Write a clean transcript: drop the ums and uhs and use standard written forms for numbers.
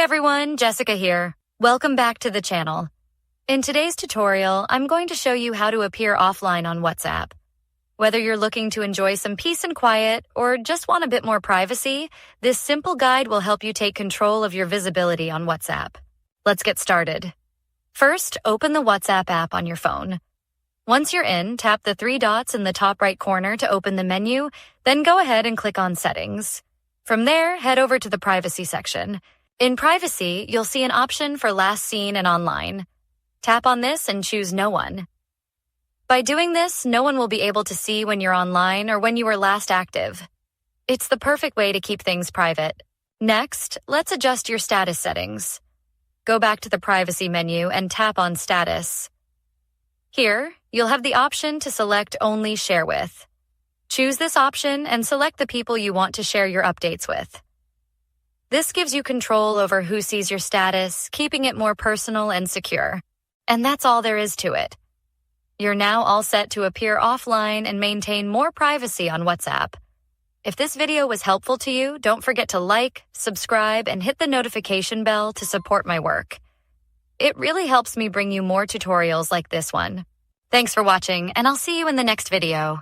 everyone, Jessica here. Welcome back to the channel. In today's tutorial, I'm going to show you how to appear offline on WhatsApp. Whether you're looking to enjoy some peace and quiet or just want a bit more privacy, this simple guide will help you take control of your visibility on WhatsApp. Let's get started. First, open the WhatsApp app on your phone. Once you're in, tap the three dots in the top right corner to open the menu, then go ahead and click on Settings. From there, head over to the Privacy section. In Privacy, you'll see an option for last seen and online. Tap on this and choose No One. By doing this, no one will be able to see when you're online or when you were last active. It's the perfect way to keep things private. Next, let's adjust your status settings. Go back to the Privacy menu and tap on Status. Here, you'll have the option to select Only Share With. Choose this option and select the people you want to share your updates with. This gives you control over who sees your status, keeping it more personal and secure. And that's all there is to it. You're now all set to appear offline and maintain more privacy on WhatsApp. If this video was helpful to you, don't forget to like, subscribe, and hit the notification bell to support my work. It really helps me bring you more tutorials like this one. Thanks for watching, and I'll see you in the next video.